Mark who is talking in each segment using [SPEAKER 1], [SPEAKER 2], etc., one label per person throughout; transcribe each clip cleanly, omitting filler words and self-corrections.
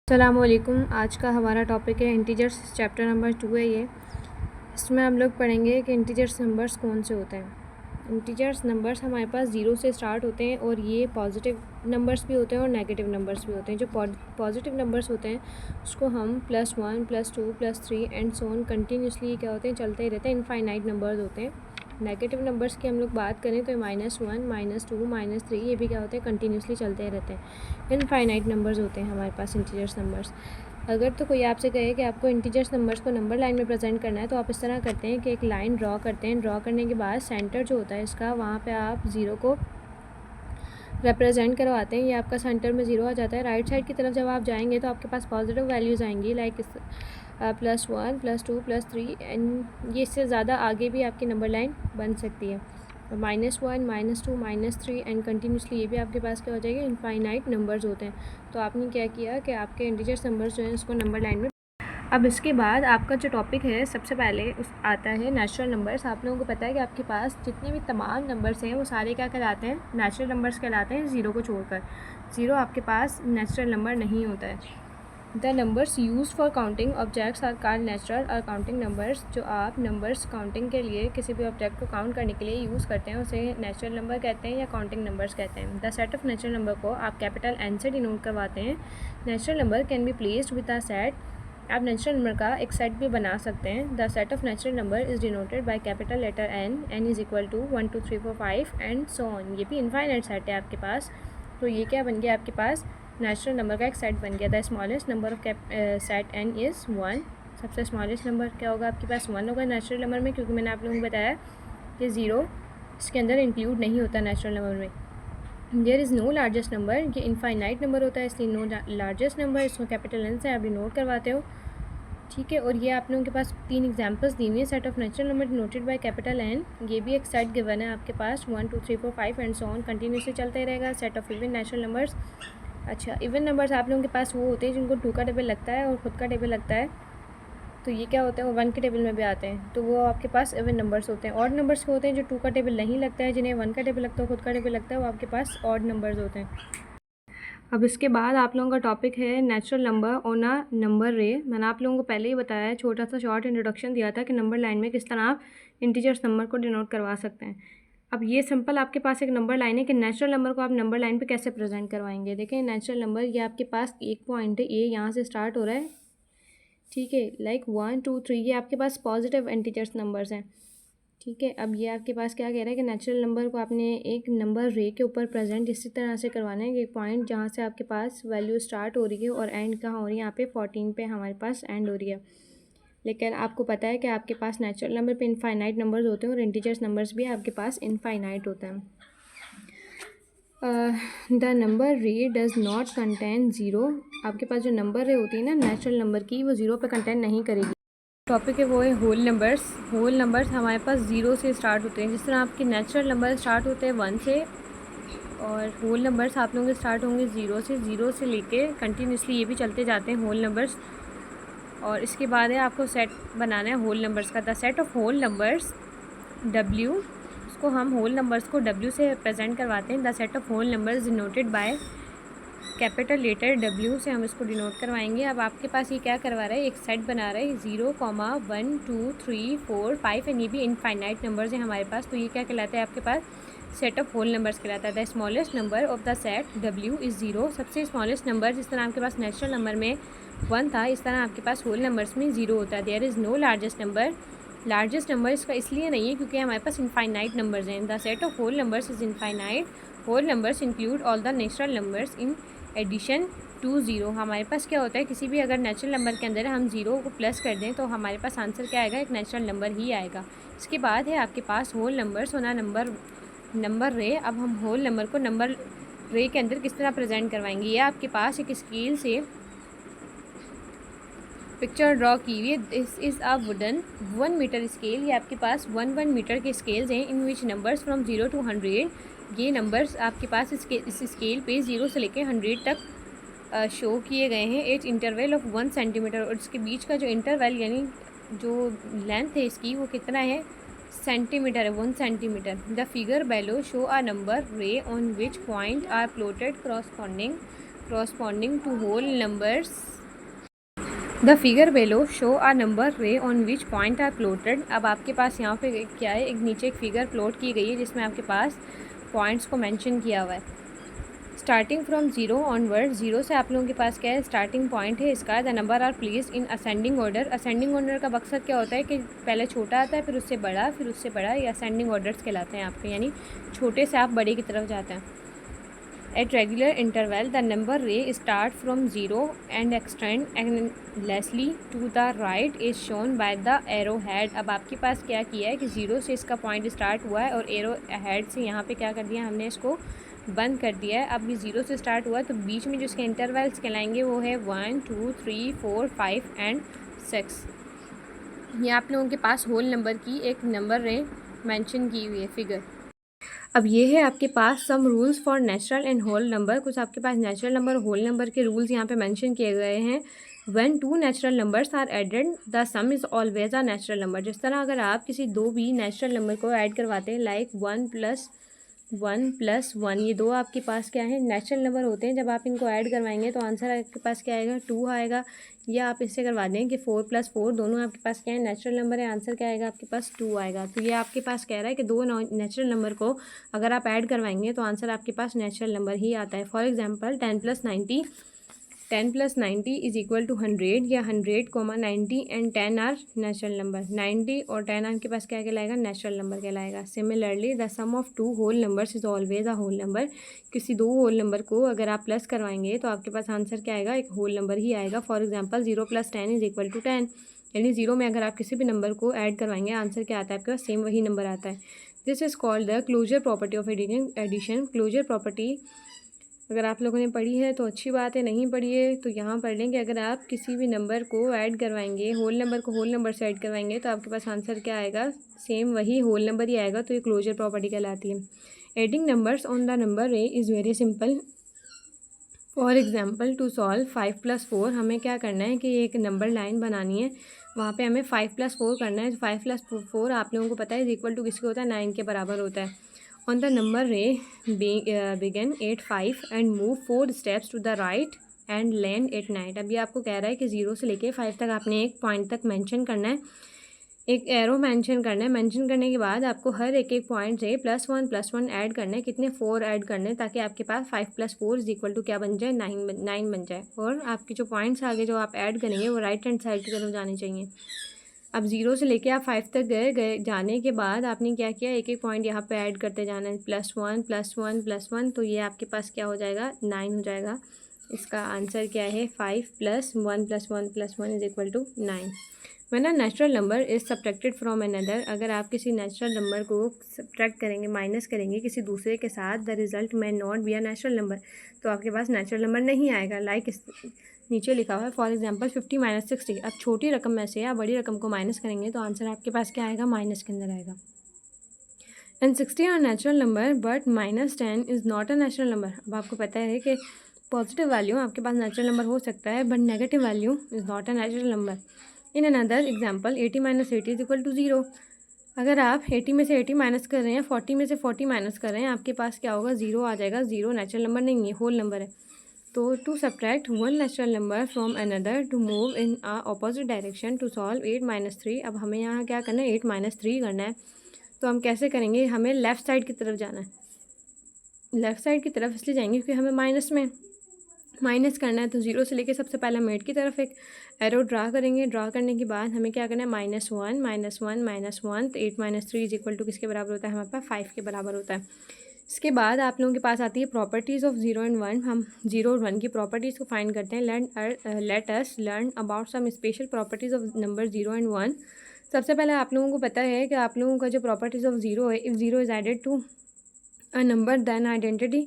[SPEAKER 1] अस्सलामुअलैकुम। आज का हमारा टॉपिक है इंटीजर्स, चैप्टर नंबर 2 है ये। इसमें हम लोग पढ़ेंगे कि इंटीजर्स नंबर्स कौन से होते हैं। इंटीजर्स नंबर्स हमारे पास 0 से स्टार्ट होते हैं और ये पॉजिटिव नंबर्स भी होते हैं और नेगेटिव नंबर्स भी होते हैं। जो पॉजिटिव नंबर्स होते हैं उसको हम +1 +2 +3 एंड सो ऑन कंटिन्यूसली क्या होते हैं, चलते ही रहते हैं, इनफाइनाइट नंबर्स होते हैं। नेगेटिव नंबर्स की हम लोग बात करें तो -1 -2 -3 ये भी क्या होते हैं, कंटिन्यूसली चलते रहते हैं। इनफाइनाइट नंबर्स होते हैं हमारे पास इंटीजर्स नंबर्स। अगर तो कोई आपसे कहे कि आपको इंटीजर्स नंबर्स को नंबर लाइन में प्रेजेंट करना है तो आप इस तरह करते हैं कि एक लाइन ड्रॉ करते हैं। ड्रॉ करने के बाद सेंटर जो होता है इसका, वहाँ पे आप 0 को रिप्रेजेंट करवाते हैं। ये आपका सेंटर में 0 आ जाता है। राइट साइड की तरफ जब आप जाएंगे तो आपके पास पॉजिटिव वैल्यूज़ आएंगी, लाइक +1 +2 +3 एंड ये इससे ज़्यादा आगे भी आपकी नंबर लाइन बन सकती है। -1 -2 -3 एंड कंटिन्यूसली ये भी आपके पास क्या हो जाएगी, इनफाइनाइट नंबर्स होते हैं। तो आपने क्या किया कि आपके इंटीजर्स नंबर्स जो हैं उसको नंबर लाइन में। अब इसके बाद आपका जो टॉपिक है सबसे पहले उस आता है नेचुरल नंबर्स। आप लोगों को पता है कि आपके पास जितने भी तमाम नंबर्स हैं वो सारे क्या कहलाते हैं, नेचुरल नंबर्स कहलाते हैं, 0 को छोड़कर। 0 आपके पास नेचुरल नंबर नहीं होता है। The numbers use for counting objects are called natural और काउंटिंग नंबर्स। जो आप नंबर्स काउंटिंग के लिए किसी भी ऑब्जेक्ट को काउंट करने के लिए यूज़ करते हैं उसे नेचुरल नंबर कहते हैं या काउंटिंग नंबर्स कहते हैं। The set of natural number को आप कैपिटल N से डिनोट करवाते हैं। Natural number can be placed with a set. आप नेचुरल नंबर का एक सेट भी बना सकते हैं। The set of natural number is denoted by capital letter N। N is equal to 1 2 3 4 5 and so on. ये भी इनफाइनाइट सेट है आपके पास। तो ये क्या बन गया आपके पास, नेचुरल नंबर का एक सेट बन गया। The smallest number of set N is 1। सबसे स्मॉलेस्ट नंबर क्या होगा आपके पास, 1 होगा नेचुरल नंबर में, क्योंकि मैंने आप लोगों को बताया कि 0 इसके अंदर इंक्लूड नहीं होता नेचुरल नंबर में। There is no largest number, ये इनफाइनाइट नंबर होता है इसलिए नो लार्जेस्ट नंबर, इसको कैपिटल N से आप डिनोट करवाते हो, ठीक है। और ये आप लोगों के पास 3 एग्जांपल्स दी हुई है। Set of natural number denoted by capital N, ये भी एक सेट गिवन है आपके पास, 1 2 3 4 5 एंड सो ऑन कंटिन्यूसली चलते रहेगा। Set of even natural numbers. अच्छा, इवन नंबर्स आप लोगों के पास वो होते हैं जिनको 2 का टेबल लगता है और ख़ुद का टेबल लगता है, तो ये क्या होते हैं, वो 1 के टेबल में भी आते हैं, तो वो आपके पास इवन नंबर्स होते हैं। ऑड नंबर्स होते हैं जो 2 का टेबल नहीं लगता है, जिन्हें 1 का टेबल लगता है, खुद का टेबल लगता है, वो आपके पास ऑड नंबर्स होते हैं। अब इसके बाद आप लोगों का टॉपिक है natural number on a number रे। मैंने आप लोगों को पहले ही बताया है, छोटा सा शॉर्ट इंट्रोडक्शन दिया था कि नंबर लाइन में किस तरह आप इंटीजर्स नंबर को डिनोट करवा सकते हैं। अब ये सिंपल आपके पास एक नंबर लाइन है कि नेचुरल नंबर को आप नंबर लाइन पे कैसे प्रेजेंट करवाएंगे। देखें, नेचुरल नंबर ये आपके पास एक पॉइंट है, ए यहाँ से स्टार्ट हो रहा है, ठीक है, लाइक 1 2 3 ये आपके पास पॉजिटिव इंटीजर्स नंबर्स हैं, ठीक है। अब ये आपके पास क्या कह रहा है कि नेचुरल नंबर को आपने एक नंबर रे के ऊपर प्रेजेंट इसी तरह से करवाना है कि एक पॉइंट जहाँ से आपके पास वैल्यू स्टार्ट हो रही है और एंड कहाँ हो रही है, यहाँ पे 14 पे हमारे पास एंड हो रही है। लेकिन आपको पता है कि आपके पास नेचुरल नंबर पे इनफाइनाइट नंबर्स होते हैं और इंटीजर्स नंबर्स भी आपके पास इनफाइनाइट होते हैं। द नंबर रे डज़ नॉट कंटेन 0। आपके पास जो नंबर रे होती है ना नेचुरल नंबर की, वो 0 पे कंटेन नहीं करेगी। टॉपिक है वो है होल नंबर्स। होल नंबर्स हमारे पास 0 से स्टार्ट होते हैं, जिस तरह आपके नेचुरल नंबर स्टार्ट होते हैं 1 से, और होल नंबर्स आप लोगों के स्टार्ट होंगे 0 से। 0 से लेके कंटिन्यूसली ये भी चलते जाते हैं होल नंबर्स। और इसके बाद है आपको सेट बनाना है होल नंबर्स का। The set of whole numbers W, इसको हम होल नंबर्स को W से प्रेजेंट करवाते हैं। The set of whole numbers denoted by capital letter W से हम इसको डिनोट करवाएंगे। अब आपके पास ये क्या करवा रहा है, एक सेट बना रहा है 0, 1 2 3 4 5 एंड ये भी इनफाइनाइट नंबर्स हैं हमारे पास, तो ये क्या कहलाता है आपके पास, सेट ऑफ होल नंबर्स कहलाता है। The smallest number of the set W is 0। सबसे स्मॉलेस्ट नंबर, जिस तरह आपके पास नेचुरल नंबर में 1 था, इस तरह आपके पास होल नंबर्स में 0 होता है। There is no largest number. Largest number इसका इसलिए नहीं है क्योंकि हमारे पास इनफाइनाइट नंबर्स हैं। The set of whole numbers is infinite. Whole numbers include all the natural numbers in addition to 0। हमारे पास क्या होता है, किसी भी अगर नेचुरल नंबर के अंदर हम 0 को प्लस कर दें तो हमारे पास आंसर क्या आएगा, एक नेचुरल नंबर ही आएगा। इसके बाद है आपके पास होल नंबर्स होना नंबर रे। अब हम होल नंबर को नंबर रे के अंदर किस तरह प्रेजेंट करवाएंगे, ये आपके पास एक स्केल से पिक्चर ड्रॉ की हुई है। This is a wooden 1 metre scale. ये आपके पास 1 मीटर के स्केल्स हैं, in which numbers from 0 to 100। ये नंबर्स आपके पास इस स्केल पे 0 से लेकर 100 तक शो किए गए हैं। एज इंटरवल ऑफ 1 सेंटीमीटर, और इसके बीच का जो इंटरवल यानी जो लेंथ है इसकी वो कितना है, सेंटीमीटर है, 1 centimetre. The figure below show a number ray on which point are plotted corresponding to whole numbers the figure below show a number ray on which point are plotted. अब आपके पास यहाँ पे क्या है, एक नीचे एक फिगर प्लॉट की गई है जिसमें आपके पास पॉइंट्स को मेंशन किया हुआ है। Starting from zero onward, zero से आप लोगों के पास क्या है, स्टार्टिंग पॉइंट है इसका। The number are placed in ascending order. Ascending order का मकसद क्या होता है कि पहले छोटा आता है, फिर उससे बड़ा, फिर उससे बड़ा। ये असेंडिंग ऑर्डर्स कहलाते हैं आपके, यानी छोटे से आप बड़े की तरफ जाते हैं। At regular interval, the number ray start from zero and extend endlessly to the right is shown by the arrowhead। अब आपके पास क्या किया है कि ज़ीरो से इसका पॉइंट स्टार्ट हुआ है और एरो हेड से यहाँ पे क्या कर दिया हमने, इसको बंद कर दिया है। अब ये ज़ीरो से स्टार्ट हुआ तो बीच में जो इसके इंटरवल्स कहलाएंगे वो है 1 2 3 4 5 एंड 6। ये आप लोगों के पास होल नंबर की एक नंबर रे मेंशन की हुई है फिगर। अब ये है आपके पास some rules for natural and whole number. कुछ आपके पास नेचुरल नंबर और होल नंबर के रूल्स यहाँ पे मेंशन किए गए हैं। When two natural numbers are added the sum is always a natural number. जिस तरह अगर आप किसी दो भी नेचुरल नंबर को ऐड करवाते हैं, लाइक 1+1+1, ये दो आपके पास क्या है, नेचुरल नंबर होते हैं। जब आप इनको ऐड करवाएंगे तो आंसर आपके पास क्या आएगा, 2 आएगा। या आप इससे करवा दें कि 4+4 दोनों आपके पास क्या है, नेचुरल नंबर है, आंसर क्या आएगा आपके पास 2 आएगा। तो ये आपके पास कह रहा है कि दो नेचुरल नंबर को अगर आप ऐड करवाएंगे तो आंसर आपके पास नेचुरल नंबर ही आता है। For example 10+90 is equal to 100, या 100, 90 एंड 10 आर नेचुरल नंबर। 90 और 10 आपके पास क्या कहलाएगा, नेचुरल नंबर कहलाएगा। Similarly the sum of two whole numbers is always a whole number. किसी दो होल नंबर को अगर आप प्लस करवाएंगे तो आपके पास आंसर क्या आएगा, एक होल नंबर ही आएगा। For example 0+10 is equal to 10, यानी 0 में अगर आप किसी भी नंबर को ऐड करवाएंगे आंसर क्या आता है आपके पास, सेम वही नंबर आता है। This is called the closure property of addition. Closure property अगर आप लोगों ने पढ़ी है तो अच्छी बात है, नहीं पढ़ी है तो यहाँ पढ़ लें कि अगर आप किसी भी नंबर को ऐड करवाएंगे, होल नंबर को होल नंबर से ऐड करवाएंगे तो आपके पास आंसर क्या आएगा, सेम वही होल नंबर ही आएगा। तो ये क्लोजर प्रॉपर्टी कहलाती है। Adding numbers on the number ray is very simple. For example to solve 5+4, हमें क्या करना है कि एक नंबर लाइन बनानी है, वहाँ पे हमें 5+4 करना है। 5+4 आप लोगों को पता है इज इक्वल टू किसके होता है, 9 के बराबर होता है। On the number ray begin 8 5 and move 4 steps to the right and land at 9। अभी आपको कह रहा है कि 0 से लेके 5 तक आपने एक पॉइंट तक मेंशन करना है, एक एरो मेंशन करना है। मेंशन करने के बाद आपको हर एक पॉइंट से +1+1 ऐड करना है। कितने, 4 ऐड करने हैं, ताकि आपके पास 5+4 इज इक्वल टू क्या बन जाए, 9 बन जाए। और आपके जो पॉइंट्स आगे जो आप ऐड करेंगे वो राइट हैंड साइड की तरफ जाने चाहिए। अब 0 से लेके आप 5 तक गए जाने के बाद आपने क्या किया, एक पॉइंट यहाँ पे ऐड करते जाना है, +1+1+1, तो ये आपके पास क्या हो जाएगा, 9 हो जाएगा। इसका आंसर क्या है, 5+1+1+1 is equal to 9। When a natural number is subtracted from another, अगर आप किसी नेचुरल नंबर को सब्ट्रैक्ट करेंगे, माइनस करेंगे किसी दूसरे के साथ, the result may not be a natural number, तो आपके पास नेचुरल नंबर नहीं आएगा। लाइक इस नीचे लिखा हुआ है, फॉर एग्जांपल 50 - 60। अब छोटी रकम में से या बड़ी रकम को माइनस करेंगे तो आंसर आपके पास क्या आएगा, माइनस के अंदर आएगा। And 60 are natural number but -10 is not a natural number. अब आपको पता है कि पॉजिटिव वैल्यू आपके पास नेचुरल नंबर हो सकता है, but negative value is not a natural number. In another example 80 - 80 is equal to 0। अगर आप 80 में से 80 माइनस कर रहे हैं, 40 में से 40 माइनस कर रहे हैं, आपके पास क्या होगा, 0 आ जाएगा। 0 नेचुरल नंबर नहीं है, होल नंबर है। तो to subtract one natural number from another to move in a opposite direction to solve 8 - 3। अब हमें यहाँ क्या करना है, 8 - 3 करना है। तो हम कैसे करेंगे, हमें लेफ़्ट साइड की तरफ जाना है। लेफ़्ट साइड की तरफ इसलिए जाएंगे क्योंकि हमें माइनस करना है। तो 0 से लेके सबसे पहले हम 8 की तरफ एक एरो ड्रा करेंगे। ड्रा करने के बाद हमें क्या करना है, -1 -1 तो 8 - 3 इज इक्वल टू किसके बराबर होता है, हमारे पास 5 के बराबर होता है। इसके बाद आप लोगों के पास आती है प्रॉपर्टीज़ ऑफ 0 एंड 1। हम 0 और 1 की प्रॉपर्टीज़ को फाइंड करते हैं। Let us learn about some special properties of number 0 and 1। सबसे पहले आप लोगों को पता है कि आप लोगों का जो प्रॉपर्टीज़ ऑफ 0 है, if 0 is added to a number then identity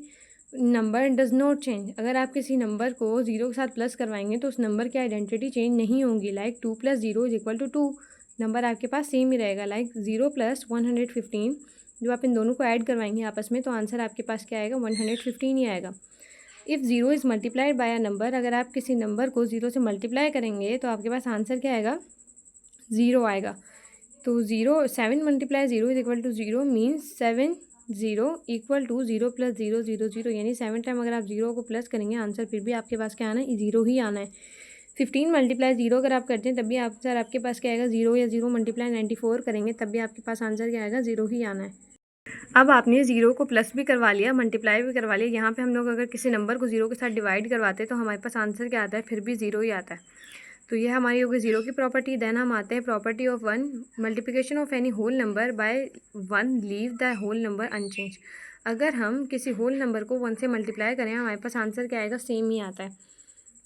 [SPEAKER 1] number does not change. अगर आप किसी नंबर को 0 के साथ प्लस करवाएंगे तो उस नंबर की आइडेंटिटी चेंज नहीं होगी। Like 2 + 0 is equal to 2, number आपके पास सेम ही रहेगा। लाइक 0 + 115, जो आप इन दोनों को ऐड करवाएंगे आपस में तो आंसर आपके पास क्या आएगा, 115 ही आएगा। If 0 is multiplied by a number, अगर आप किसी नंबर को 0 से मल्टीप्लाई करेंगे तो आपके पास आंसर क्या आएगा, 0 आएगा। तो 7 × 0 is equal to 0 means 7 0 equal to 0 + 0 0 0, यानी 7 टाइम अगर आप 0 को प्लस करेंगे आंसर फिर भी आपके पास क्या आना है, 0 ही आना है। 15 मल्टीप्लाई 0 अगर आप करते हैं तब भी आंसर आपके पास क्या आएगा 0, या 0 मल्टीप्लाई 94 करेंगे तब भी आपके पास आंसर क्या आएगा 0 ही आना है। अब आपने 0 को प्लस भी करवा लिया, मल्टीप्लाई भी करवा लिया। यहाँ पे हम लोग अगर किसी नंबर को 0 के साथ डिवाइड करवाते हैं तो हमारे पास आंसर क्या आता है, फिर भी 0 ही आता है। तो ये हमारी होगी 0 की प्रॉपर्टी। देन हम आते हैं property of 1, multiplication of any whole number by 1 leave the whole number unchanged. अगर हम किसी होल नंबर को 1 से मल्टीप्लाई करें हमारे पास आंसर क्या आएगा, सेम ही आता है।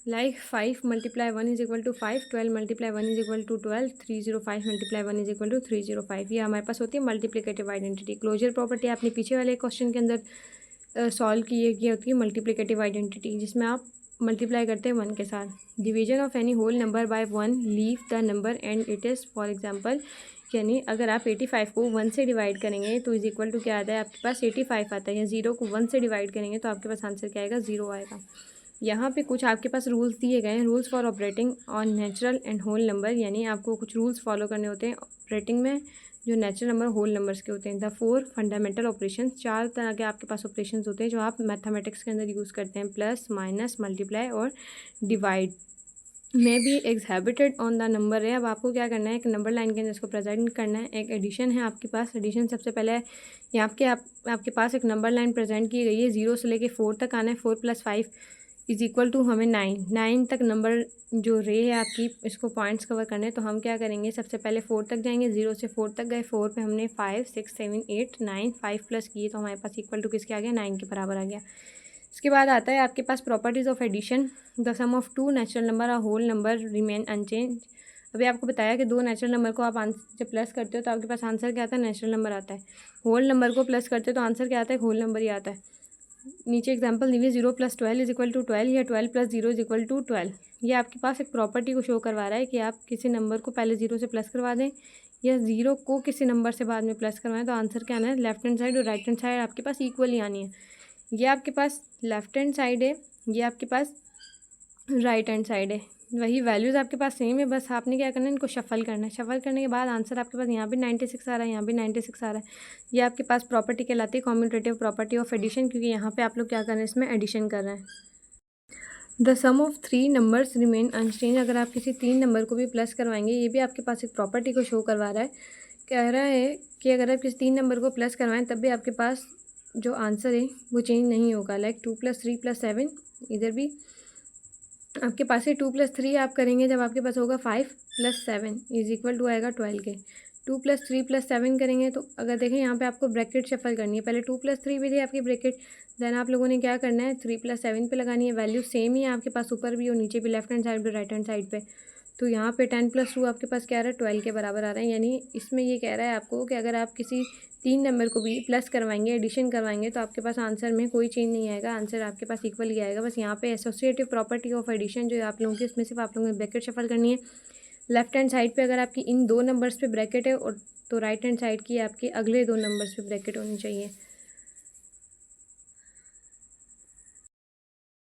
[SPEAKER 1] Like 5 multiply 1 is equal to 5, 12 multiply 1 is equal to 12, 305 multiply 1 is equal to 305। ये हमारे पास होती है मल्टीप्लिकेटिव आइडेंटिटी। क्लोजर प्रॉपर्टी आपने पीछे वाले क्वेश्चन के अंदर सॉल्व की होती है मल्टीप्लिकेटिव आइडेंटिटी, जिसमें आप मल्टीप्लाई करते हैं 1 के साथ। Division of any whole number by 1 leave the number and it is, for example यानी अगर आप 85 को 1 से डिवाइड करेंगे तो इज इक्वल टू क्या आता है आपके पास 85 आता है, या 0 को 1 से डिवाइड करेंगे तो आपके पास आंसर क्या आएगा, 0 आएगा। यहाँ पे कुछ आपके पास रूल्स दिए गए हैं, rules for operating on natural and whole number, यानी आपको कुछ रूल्स फॉलो करने होते हैं ऑपरेटिंग में जो नेचुरल नंबर होल नंबर्स के होते हैं। द 4 फंडामेंटल ऑपरेशन, 4 तरह के आपके पास ऑपरेशन होते हैं जो आप मैथमेटिक्स के अंदर यूज़ करते हैं, प्लस माइनस मल्टीप्लाई और डिवाइड में भी एग्जिबिटेड ऑन द नंबर है। अब आपको क्या करना है, एक नंबर लाइन के अंदर इसको प्रेजेंट करना है। एक एडिशन है आपके पास, एडिशन सबसे पहले यहाँ आपके पास एक नंबर लाइन प्रेजेंट की गई है, 0 से लेके 4 तक आना है। 4 + 5 इज इक्वल टू हमें 9 तक नंबर जो रे है आपकी, इसको पॉइंट्स कवर करने हैं। तो हम क्या करेंगे, सबसे पहले 4 तक जाएंगे, 0 से 4 तक गए, 4 पे हमने 5 6 7 8 9 5 प्लस किए तो हमारे पास इक्वल टू किसके आ गया, 9 के बराबर आ गया। इसके बाद आता है आपके पास properties of addition. The sum of 2 natural number और होल नंबर रिमेन अनचेंज। अभी आपको बताया कि 2 नेचुरल नंबर को आप जब प्लस करते हो तो आपके पास आंसर क्या आता है, नेचुरल नंबर आता है। होल नंबर को प्लस करते हो तो आंसर क्या आता है, होल नंबर ही आता है। नीचे एग्जांपल दी हुई 0 + 12 इज इक्वल टू 12, या 12 + 0 इज इक्वल टू 12। ये आपके पास एक प्रॉपर्टी को शो करवा रहा है कि आप किसी नंबर को पहले 0 से प्लस करवा दें या 0 को किसी नंबर से बाद में प्लस करवाएं तो आंसर क्या आना है, लेफ्ट हैंड साइड और राइट हैंड साइड आपके पास इक्वली आनी है। ये आपके पास लेफ्ट हैंड साइड है, ये आपके पास राइट हैंड साइड है, वही वैल्यूज़ आपके पास सेम है, बस आपने क्या करना है, इनको शफल करना है। शफल करने के बाद आंसर आपके पास यहाँ भी 96 आ रहा है, यहाँ भी 96 आ रहा है। ये आपके पास प्रॉपर्टी कहलाती है कॉम्यूटेटिव प्रॉपर्टी ऑफ एडिशन, क्योंकि यहाँ पे आप लोग क्या कर रहे हैं, इसमें एडिशन कर रहे हैं। The sum of 3 numbers remain unchanged. अगर आप किसी 3 नंबर को भी प्लस करवाएंगे, ये भी आपके पास एक प्रॉपर्टी को शो करवा रहा है। कह रहा है कि अगर आप किसी 3 नंबर को प्लस करवाएं तब भी आपके पास जो आंसर है वो चेंज नहीं होगा। लाइक 2 + 3 + 7, इधर भी आपके पास है 2 + 3 आप करेंगे जब आपके पास होगा 5 + 7 इज इक्वल टू आएगा 12 के। 2 + 3 + 7 करेंगे तो अगर देखें यहाँ पे आपको ब्रैकेट शफल करनी है, पहले 2 + 3 भी थी आपकी ब्रैकेट, देन आप लोगों ने क्या करना है 3 + 7 पे लगानी है। वैल्यू सेम ही है आपके पास, ऊपर भी और नीचे भी, लेफ्ट हैंड साइड भी राइट हैंड साइड पे। तो यहाँ पे 10 + 2 आपके पास क्या आ रहा है, 12 के बराबर आ रहा है। यानी इसमें ये कह रहा है आपको कि अगर आप किसी 3 नंबर को भी प्लस करवाएंगे, एडिशन करवाएंगे तो आपके पास आंसर में कोई चेंज नहीं आएगा, आंसर आपके पास इक्वल ही आएगा। बस यहाँ पे एसोसिएटिव प्रॉपर्टी ऑफ एडिशन जो आप लोगों की, इसमें सिर्फ आप लोगों ने ब्रैकेट शफल करनी है। लेफ्ट हैंड साइड पे अगर आपकी इन 2 नंबर्स पे ब्रैकेट है और तो राइट हैंड साइड की आपके अगले 2 नंबर्स पे ब्रैकेट होनी चाहिए।